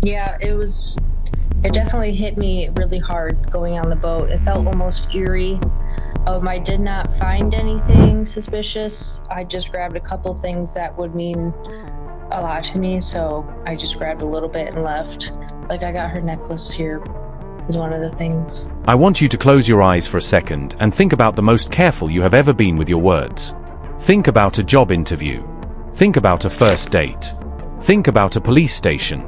Yeah, it definitely hit me really hard going on the boat. It felt almost eerie. I did not find anything suspicious. I just grabbed a couple things that would mean a lot to me, so I just grabbed a little bit and left. Like, I got her necklace here, is one of the things. I want you to close your eyes for a second and think about the most careful you have ever been with your words. Think about a job interview. Think about a first date. Think about a police station.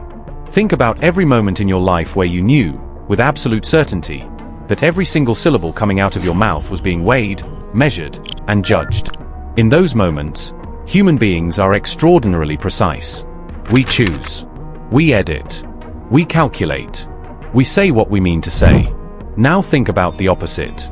Think about every moment in your life where you knew, with absolute certainty, that every single syllable coming out of your mouth was being weighed, measured, and judged. In those moments, human beings are extraordinarily precise. We choose. We edit. We calculate. We say what we mean to say. Now think about the opposite.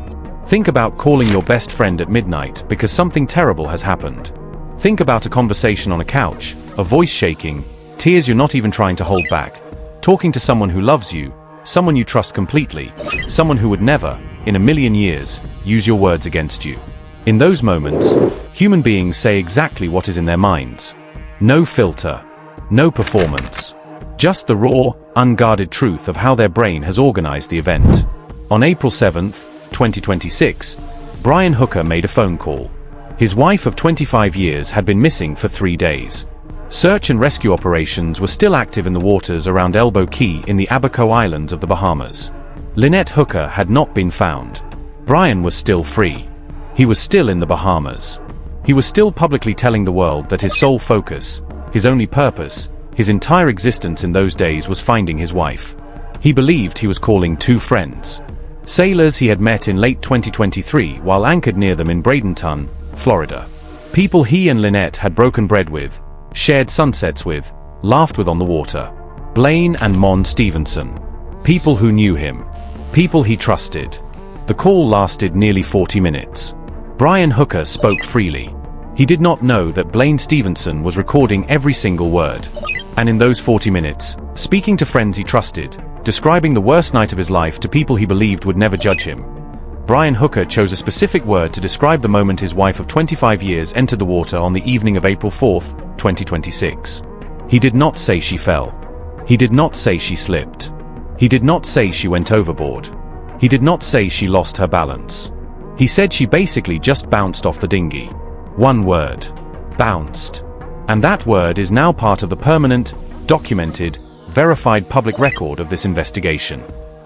Think about calling your best friend at midnight because something terrible has happened. Think about a conversation on a couch, a voice shaking, tears you're not even trying to hold back, talking to someone who loves you, someone you trust completely, someone who would never, in a million years, use your words against you. In those moments, human beings say exactly what is in their minds. No filter. No performance. Just the raw, unguarded truth of how their brain has organized the event. On April 7th, 2026, Brian Hooker made a phone call. His wife of 25 years had been missing for 3 days. Search and rescue operations were still active in the waters around Elbow Key in the Abaco Islands of the Bahamas. Lynette Hooker had not been found. Brian was still free. He was still in the Bahamas. He was still publicly telling the world that his sole focus, his only purpose, his entire existence in those days was finding his wife. He believed he was calling 2 friends. Sailors he had met in late 2023 while anchored near them in Bradenton, Florida. People he and Lynette had broken bread with, shared sunsets with, laughed with on the water. Blaine and Mon Stevenson. People who knew him. People he trusted. The call lasted nearly 40 minutes. Brian Hooker spoke freely. He did not know that Blaine Stevenson was recording every single word. And in those 40 minutes, speaking to friends he trusted, describing the worst night of his life to people he believed would never judge him, Brian Hooker chose a specific word to describe the moment his wife of 25 years entered the water on the evening of April 4, 2026. He did not say she fell. He did not say she slipped. He did not say she went overboard. He did not say she lost her balance. He said she basically just bounced off the dinghy. One word. Bounced. And that word is now part of the permanent, documented, verified public record of this investigation.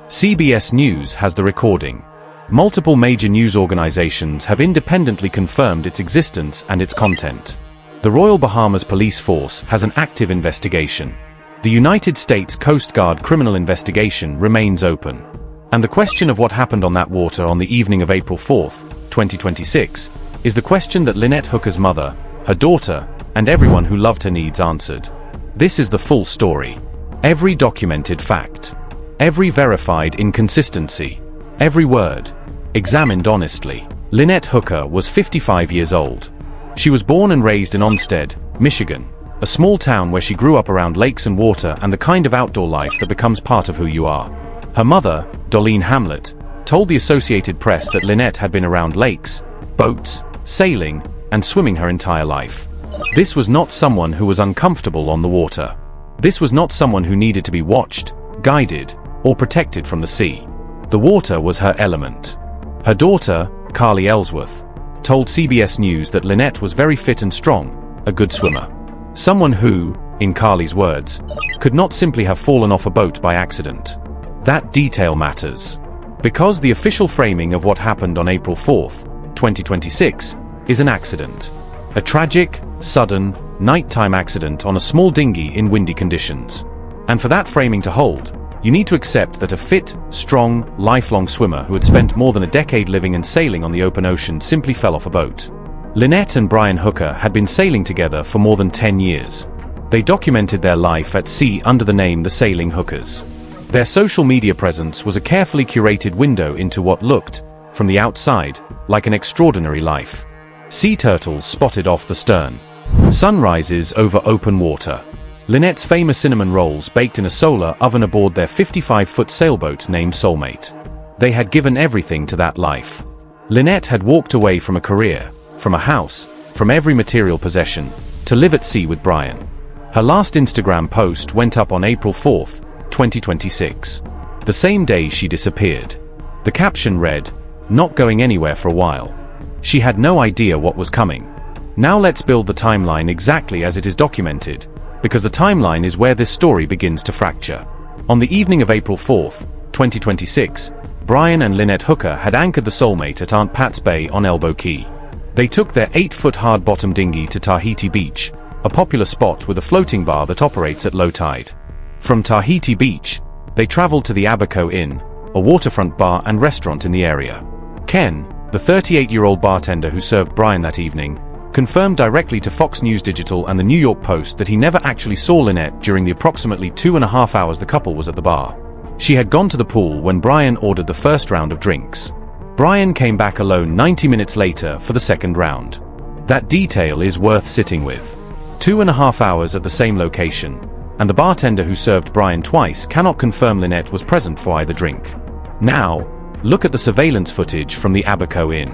CBS News has the recording. Multiple major news organizations have independently confirmed its existence and its content. The Royal Bahamas Police Force has an active investigation. The United States Coast Guard criminal investigation remains open. And the question of what happened on that water on the evening of April 4, 2026, is the question that Lynette Hooker's mother, her daughter, and everyone who loved her needs answered. This is the full story. Every documented fact. Every verified inconsistency. Every word. Examined honestly. Lynette Hooker was 55 years old. She was born and raised in Onstead, Michigan, a small town where she grew up around lakes and water and the kind of outdoor life that becomes part of who you are. Her mother, Dolene Hamlet, told the Associated Press that Lynette had been around lakes, boats, sailing, and swimming her entire life. This was not someone who was uncomfortable on the water. This was not someone who needed to be watched, guided, or protected from the sea. The water was her element. Her daughter, Carly Ellsworth, told CBS News that Lynette was very fit and strong, a good swimmer. Someone who, in Carly's words, could not simply have fallen off a boat by accident. That detail matters. Because the official framing of what happened on April 4, 2026, is an accident. A tragic, sudden, nighttime accident on a small dinghy in windy conditions. And for that framing to hold, you need to accept that a fit, strong, lifelong swimmer who had spent more than a decade living and sailing on the open ocean simply fell off a boat. Lynette and Brian Hooker had been sailing together for more than 10 years. They documented their life at sea under the name The Sailing Hookers. Their social media presence was a carefully curated window into what looked, from the outside, like an extraordinary life. Sea turtles spotted off the stern. Sunrises over open water. Lynette's famous cinnamon rolls baked in a solar oven aboard their 55-foot sailboat named Soulmate. They had given everything to that life. Lynette had walked away from a career, from a house, from every material possession, to live at sea with Brian. Her last Instagram post went up on April 4, 2026. The same day she disappeared. The caption read, "Not going anywhere for a while." She had no idea what was coming. Now let's build the timeline exactly as it is documented, because the timeline is where this story begins to fracture. On the evening of April 4, 2026, Brian and Lynette Hooker had anchored the Soulmate at Aunt Pat's Bay on Elbow Key. They took their 8-foot hard-bottom dinghy to Tahiti Beach, a popular spot with a floating bar that operates at low tide. From Tahiti Beach, they traveled to the Abaco Inn, a waterfront bar and restaurant in the area. Ken, the 38-year-old bartender who served Brian that evening, confirmed directly to Fox News Digital and the New York Post that he never actually saw Lynette during the approximately 2.5 hours the couple was at the bar. She had gone to the pool when Brian ordered the first round of drinks. Brian came back alone 90 minutes later for the second round. That detail is worth sitting with. 2.5 hours at the same location, and the bartender who served Brian twice cannot confirm Lynette was present for either drink. Now, look at the surveillance footage from the Abaco Inn.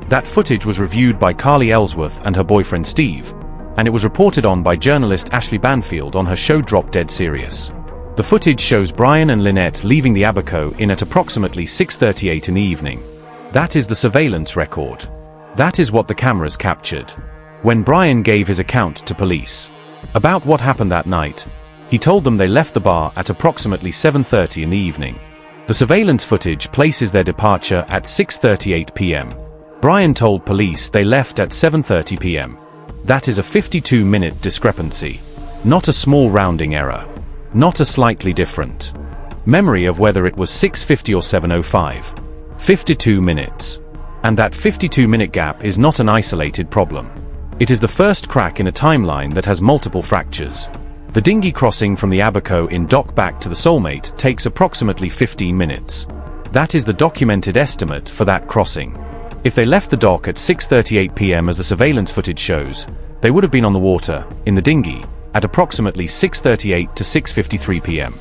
That footage was reviewed by Carly Ellsworth and her boyfriend Steve, and it was reported on by journalist Ashley Banfield on her show Drop Dead Serious. The footage shows Brian and Lynette leaving the Abaco Inn at approximately 6:38 in the evening. That is the surveillance record. That is what the cameras captured. When Brian gave his account to police about what happened that night, he told them they left the bar at approximately 7:30 in the evening. The surveillance footage places their departure at 6:38 p.m. Brian told police they left at 7:30 p.m. That is a 52-minute discrepancy. Not a small rounding error. Not a slightly different memory of whether it was 6:50 or 7:05. 52 minutes. And that 52-minute gap is not an isolated problem. It is the first crack in a timeline that has multiple fractures. The dinghy crossing from the Abaco Inn dock back to the Soulmate takes approximately 15 minutes. That is the documented estimate for that crossing. If they left the dock at 6:38 p.m. as the surveillance footage shows, they would have been on the water, in the dinghy, at approximately 6:38 to 6:53 p.m.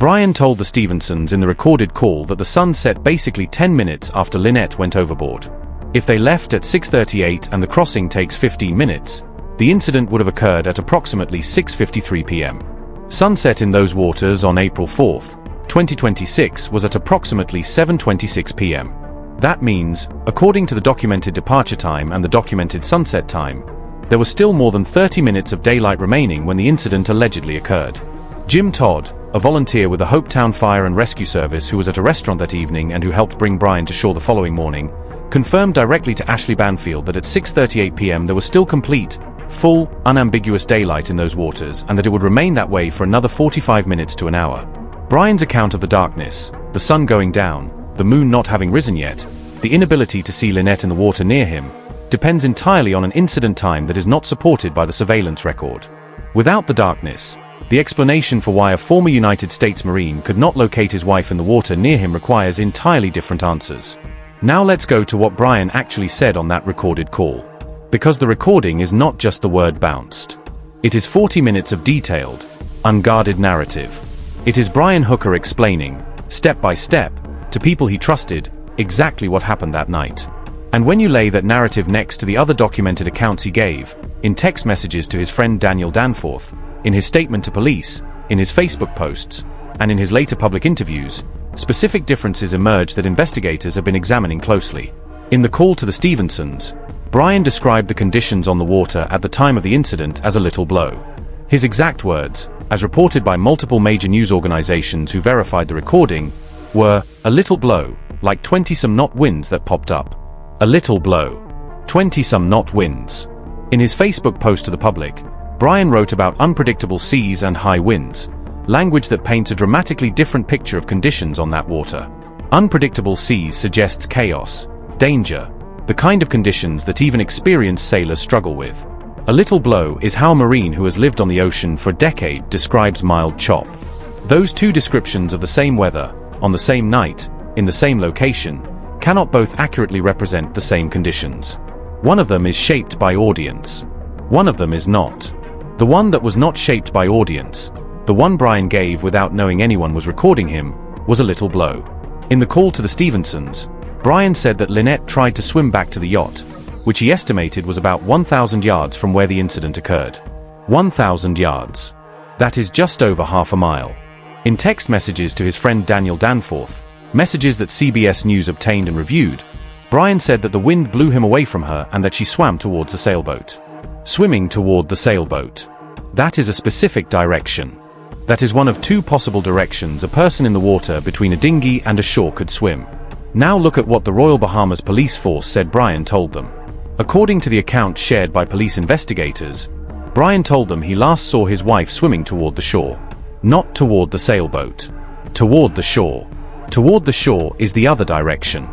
Brian told the Stevensons in the recorded call that the sun set basically 10 minutes after Lynette went overboard. If they left at 6:38 and the crossing takes 15 minutes, the incident would have occurred at approximately 6:53 p.m. Sunset in those waters on April 4, 2026 was at approximately 7:26 p.m. That means, according to the documented departure time and the documented sunset time, there was still more than 30 minutes of daylight remaining when the incident allegedly occurred. Jim Todd, a volunteer with the Hopetown Fire and Rescue Service who was at a restaurant that evening and who helped bring Brian to shore the following morning, confirmed directly to Ashley Banfield that at 6:38 p.m. there was still complete, full, unambiguous daylight in those waters and that it would remain that way for another 45 minutes to an hour. Brian's account of the darkness, the sun going down, the moon not having risen yet, the inability to see Lynette in the water near him, depends entirely on an incident time that is not supported by the surveillance record. Without the darkness, the explanation for why a former United States Marine could not locate his wife in the water near him requires entirely different answers. Now let's go to what Brian actually said on that recorded call. Because the recording is not just the word bounced. It is 40 minutes of detailed, unguarded narrative. It is Brian Hooker explaining, step by step, to people he trusted, exactly what happened that night. And when you lay that narrative next to the other documented accounts he gave, in text messages to his friend Daniel Danforth, in his statement to police, in his Facebook posts, and in his later public interviews, specific differences emerge that investigators have been examining closely. In the call to the Stevensons, Brian described the conditions on the water at the time of the incident as a little blow. His exact words, as reported by multiple major news organizations who verified the recording, were, "A little blow, like 20-some knot winds that popped up. A little blow. 20-some knot winds." In his Facebook post to the public, Brian wrote about unpredictable seas and high winds, language that paints a dramatically different picture of conditions on that water. Unpredictable seas suggests chaos, danger, the kind of conditions that even experienced sailors struggle with. A little blow is how a Marine who has lived on the ocean for a decade describes mild chop. Those two descriptions of the same weather, on the same night, in the same location, cannot both accurately represent the same conditions. One of them is shaped by audience. One of them is not. The one that was not shaped by audience, the one Brian gave without knowing anyone was recording him, was a little blow. In the call to the Stevensons, Brian said that Lynette tried to swim back to the yacht, which he estimated was about 1,000 yards from where the incident occurred. 1,000 yards. That is just over half a mile. In text messages to his friend Daniel Danforth, messages that CBS News obtained and reviewed, Brian said that the wind blew him away from her and that she swam towards the sailboat. Swimming toward the sailboat. That is a specific direction. That is one of two possible directions a person in the water between a dinghy and a shore could swim. Now look at what the Royal Bahamas Police Force said Brian told them. According to the account shared by police investigators, Brian told them he last saw his wife swimming toward the shore. Not toward the sailboat. Toward the shore. Toward the shore is the other direction.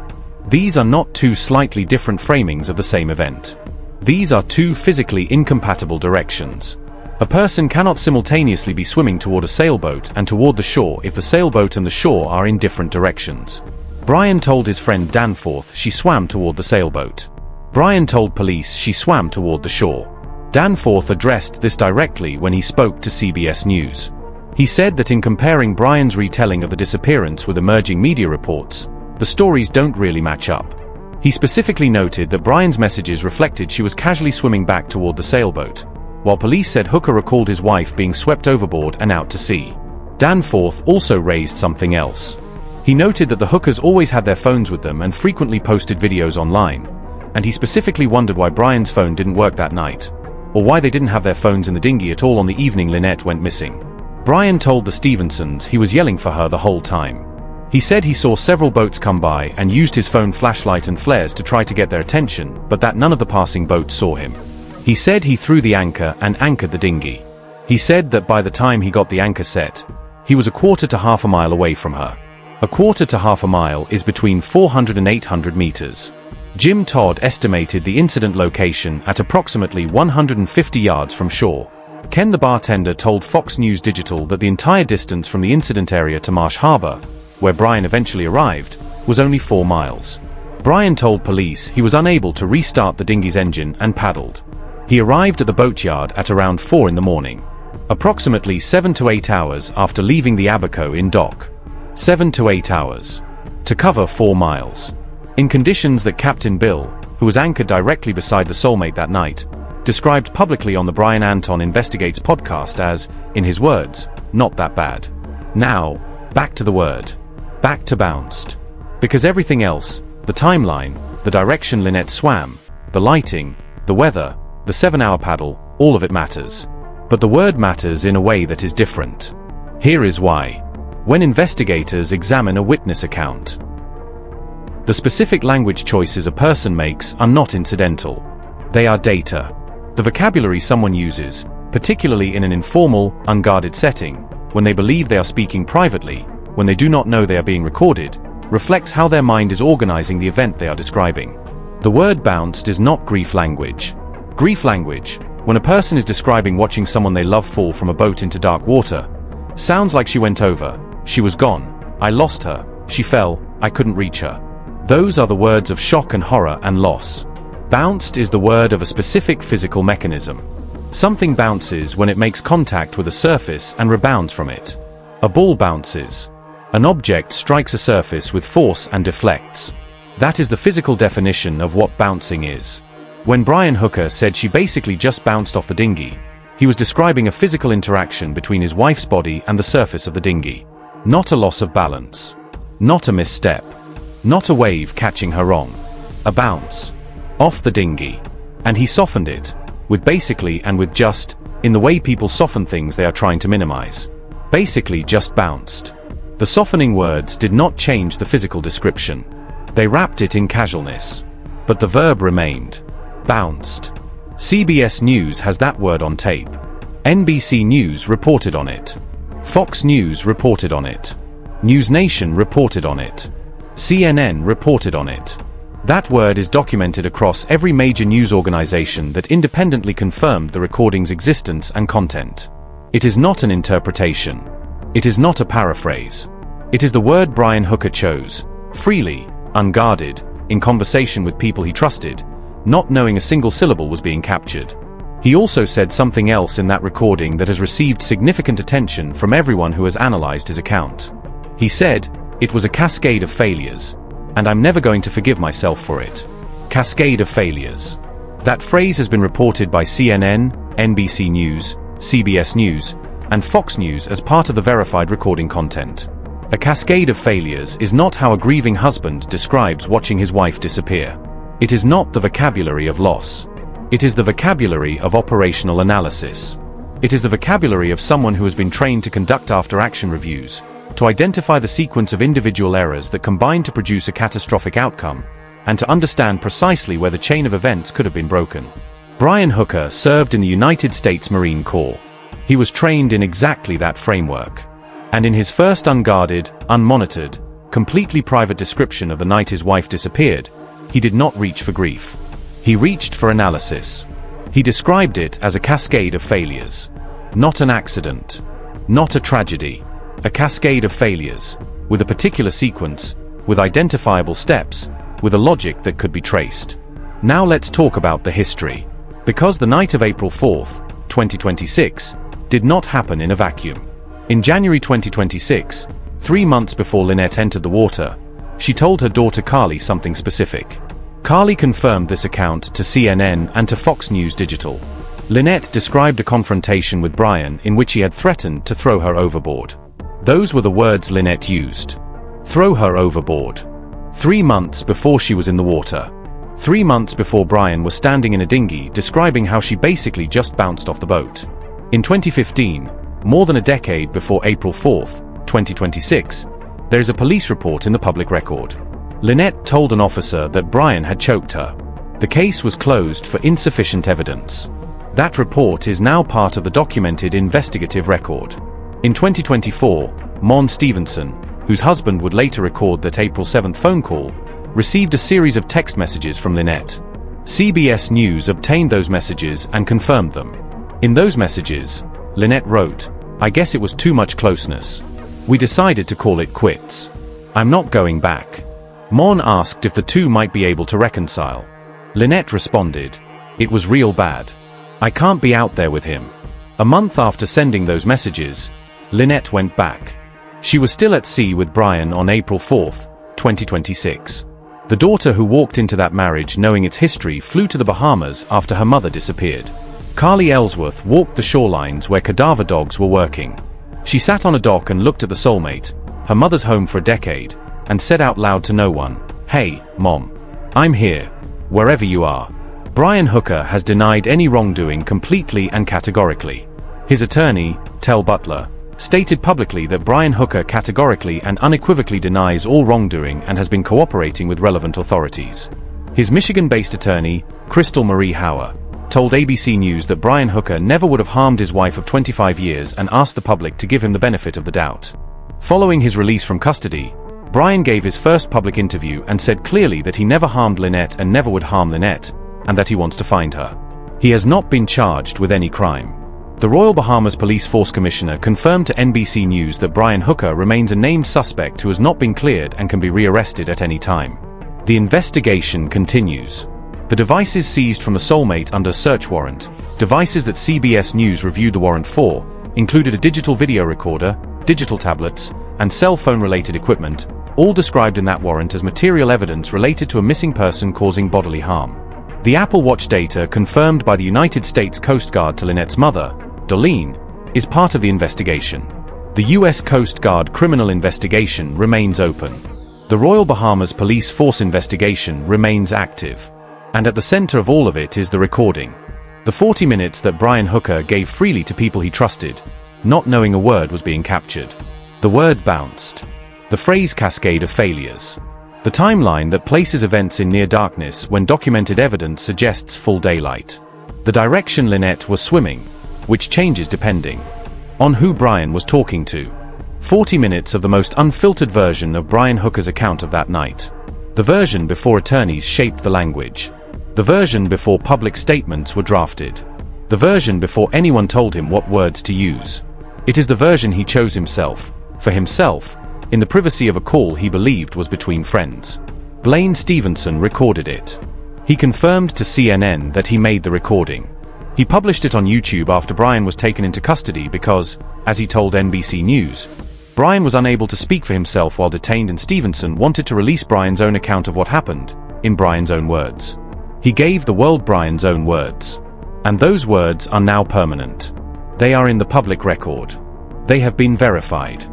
These are not two slightly different framings of the same event. These are two physically incompatible directions. A person cannot simultaneously be swimming toward a sailboat and toward the shore if the sailboat and the shore are in different directions. Brian told his friend Danforth she swam toward the sailboat. Brian told police she swam toward the shore. Danforth addressed this directly when he spoke to CBS News. He said that in comparing Brian's retelling of the disappearance with emerging media reports, the stories don't really match up. He specifically noted that Brian's messages reflected she was casually swimming back toward the sailboat, while police said Hooker recalled his wife being swept overboard and out to sea. Danforth also raised something else. He noted that the Hookers always had their phones with them and frequently posted videos online, and he specifically wondered why Brian's phone didn't work that night, or why they didn't have their phones in the dinghy at all on the evening Lynette went missing. Brian told the Stevensons he was yelling for her the whole time. He said he saw several boats come by and used his phone flashlight and flares to try to get their attention, but that none of the passing boats saw him. He said he threw the anchor and anchored the dinghy. He said that by the time he got the anchor set, he was a quarter to half a mile away from her. A quarter to half a mile is between 400 and 800 meters. Jim Todd estimated the incident location at approximately 150 yards from shore. Ken the bartender told Fox News Digital that the entire distance from the incident area to Marsh Harbor, where Brian eventually arrived, was only 4 miles. Brian told police he was unable to restart the dinghy's engine and paddled. He arrived at the boatyard at around 4 in the morning, approximately 7 to 8 hours after leaving the Abaco in dock. 7 to 8 hours. To cover 4 miles. In conditions that Captain Bill, who was anchored directly beside the Soulmate that night, described publicly on the Brian Anton Investigates podcast as, in his words, not that bad. Now, back to the word. Back to bounced. Because everything else, the timeline, the direction Lynette swam, the lighting, the weather, the 7-hour paddle, all of it matters. But the word matters in a way that is different. Here is why. When investigators examine a witness account, the specific language choices a person makes are not incidental. They are data. The vocabulary someone uses, particularly in an informal, unguarded setting, when they believe they are speaking privately, when they do not know they are being recorded, reflects how their mind is organizing the event they are describing. The word bounced is not grief language. Grief language, when a person is describing watching someone they love fall from a boat into dark water, sounds like she went over, she was gone, I lost her, she fell, I couldn't reach her. Those are the words of shock and horror and loss. Bounced is the word of a specific physical mechanism. Something bounces when it makes contact with a surface and rebounds from it. A ball bounces. An object strikes a surface with force and deflects. That is the physical definition of what bouncing is. When Brian Hooker said she basically just bounced off the dinghy, he was describing a physical interaction between his wife's body and the surface of the dinghy. Not a loss of balance. Not a misstep. Not a wave catching her wrong. A bounce. Off the dinghy. And he softened it, with basically and with just, in the way people soften things they are trying to minimize. Basically just bounced. The softening words did not change the physical description. They wrapped it in casualness. But the verb remained. Bounced. CBS News has that word on tape. NBC News reported on it. Fox News reported on it. News Nation reported on it. CNN reported on it. That word is documented across every major news organization that independently confirmed the recording's existence and content. It is not an interpretation. It is not a paraphrase. It is the word Brian Hooker chose, freely, unguarded, in conversation with people he trusted, not knowing a single syllable was being captured. He also said something else in that recording that has received significant attention from everyone who has analyzed his account. He said, "It was a cascade of failures, and I'm never going to forgive myself for it." Cascade of failures. That phrase has been reported by CNN, NBC News, CBS News, and Fox News as part of the verified recording content. A cascade of failures is not how a grieving husband describes watching his wife disappear. It is not the vocabulary of loss. It is the vocabulary of operational analysis. It is the vocabulary of someone who has been trained to conduct after-action reviews, to identify the sequence of individual errors that combine to produce a catastrophic outcome, and to understand precisely where the chain of events could have been broken. Brian Hooker served in the United States Marine Corps. He was trained in exactly that framework. And in his first unguarded, unmonitored, completely private description of the night his wife disappeared, he did not reach for grief. He reached for analysis. He described it as a cascade of failures. Not an accident. Not a tragedy. A cascade of failures, with a particular sequence, with identifiable steps, with a logic that could be traced. Now let's talk about the history. Because the night of April 4th, 2026, did not happen in a vacuum. In January 2026, 3 months before Lynette entered the water, she told her daughter Carly something specific. Carly confirmed this account to CNN and to Fox News Digital. Lynette described a confrontation with Brian in which he had threatened to throw her overboard. Those were the words Lynette used. Throw her overboard. 3 months before she was in the water. 3 months before Brian was standing in a dinghy describing how she basically just bounced off the boat. In 2015, more than a decade before April 4th, 2026, there is a police report in the public record. Lynette told an officer that Brian had choked her. The case was closed for insufficient evidence. That report is now part of the documented investigative record. In 2024, Mon Stevenson, whose husband would later record that April 7th phone call, received a series of text messages from Lynette. CBS News obtained those messages and confirmed them. In those messages, Lynette wrote, "I guess it was too much closeness. We decided to call it quits. I'm not going back." Mon asked if the two might be able to reconcile. Lynette responded, "It was real bad. I can't be out there with him." A month after sending those messages, Lynette went back. She was still at sea with Brian on April 4th, 2026. The daughter who walked into that marriage knowing its history flew to the Bahamas after her mother disappeared. Carly Ellsworth walked the shorelines where cadaver dogs were working. She sat on a dock and looked at the soulmate, her mother's home for a decade, and said out loud to no one, "Hey, Mom. I'm here, wherever you are." Brian Hooker has denied any wrongdoing completely and categorically. His attorney, Tel Butler, stated publicly that Brian Hooker categorically and unequivocally denies all wrongdoing and has been cooperating with relevant authorities. His Michigan-based attorney, Crystal Marie Hauer, told ABC News that Brian Hooker never would have harmed his wife of 25 years and asked the public to give him the benefit of the doubt. Following his release from custody, Brian gave his first public interview and said clearly that he never harmed Lynette and never would harm Lynette, and that he wants to find her. He has not been charged with any crime. The Royal Bahamas Police Force Commissioner confirmed to NBC News that Brian Hooker remains a named suspect who has not been cleared and can be rearrested at any time. The investigation continues. The devices seized from the soulmate under search warrant, devices that CBS News reviewed the warrant for, included a digital video recorder, digital tablets, and cell phone-related equipment, all described in that warrant as material evidence related to a missing person causing bodily harm. The Apple Watch data confirmed by the United States Coast Guard to Lynette's mother, Darlene, is part of the investigation. The U.S. Coast Guard criminal investigation remains open. The Royal Bahamas Police Force investigation remains active. And at the center of all of it is the recording. The 40 minutes that Brian Hooker gave freely to people he trusted, not knowing a word was being captured. The word bounced. The phrase cascade of failures. The timeline that places events in near darkness when documented evidence suggests full daylight. The direction Lynette was swimming, which changes depending on who Brian was talking to. 40 minutes of the most unfiltered version of Brian Hooker's account of that night. The version before attorneys shaped the language. The version before public statements were drafted. The version before anyone told him what words to use. It is the version he chose himself, for himself, in the privacy of a call he believed was between friends. Blaine Stevenson recorded it. He confirmed to CNN that he made the recording. He published it on YouTube after Brian was taken into custody because, as he told NBC News, Brian was unable to speak for himself while detained and Stevenson wanted to release Brian's own account of what happened, in Brian's own words. He gave the world Brian's own words. And those words are now permanent. They are in the public record. They have been verified.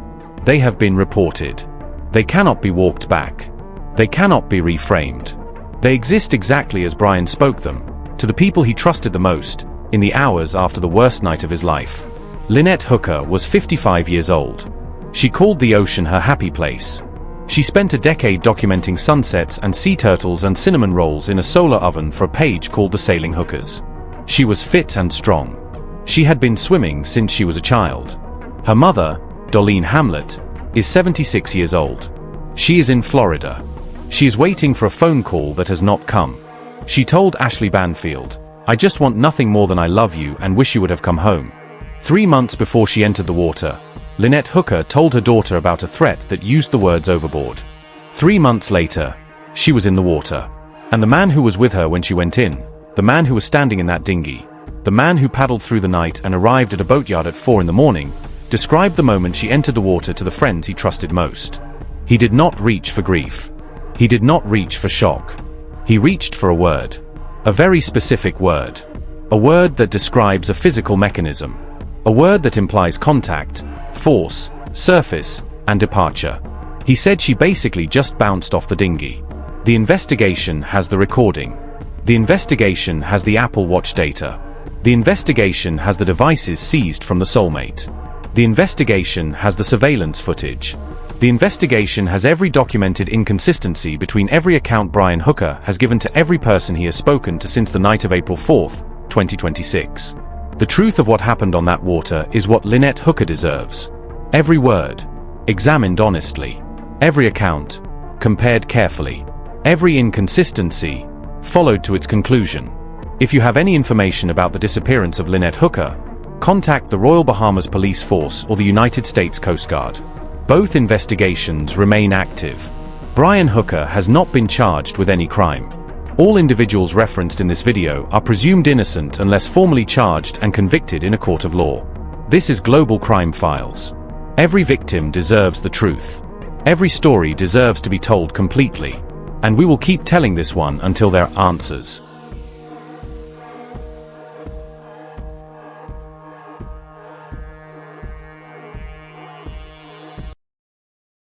They have been reported. They cannot be walked back. They cannot be reframed. They exist exactly as Brian spoke them, to the people he trusted the most, in the hours after the worst night of his life. Lynette Hooker was 55 years old. She called the ocean her happy place. She spent a decade documenting sunsets and sea turtles and cinnamon rolls in a solar oven for a page called The Sailing Hookers. She was fit and strong. She had been swimming since she was a child. Her mother, Dolene Hamlet, is 76 years old. She is in Florida. She is waiting for a phone call that has not come. She told Ashley Banfield, "I just want nothing more than I love you and wish you would have come home." 3 months before she entered the water, Lynette Hooker told her daughter about a threat that used the words overboard. 3 months later, she was in the water. And the man who was with her when she went in, the man who was standing in that dinghy, the man who paddled through the night and arrived at a boatyard at 4 in the morning, described the moment she entered the water to the friends he trusted most. He did not reach for grief. He did not reach for shock. He reached for a word. A very specific word. A word that describes a physical mechanism. A word that implies contact, force, surface, and departure. He said she basically just bounced off the dinghy. The investigation has the recording. The investigation has the Apple Watch data. The investigation has the devices seized from the soulmate. The investigation has the surveillance footage. The investigation has every documented inconsistency between every account Brian Hooker has given to every person he has spoken to since the night of April 4th, 2026. The truth of what happened on that water is what Lynette Hooker deserves. Every word, examined honestly. Every account, compared carefully. Every inconsistency, followed to its conclusion. If you have any information about the disappearance of Lynette Hooker, contact the Royal Bahamas Police Force or the United States Coast Guard. Both investigations remain active. Brian Hooker has not been charged with any crime. All individuals referenced in this video are presumed innocent unless formally charged and convicted in a court of law. This is Global Crime Files. Every victim deserves the truth. Every story deserves to be told completely. And we will keep telling this one until there are answers.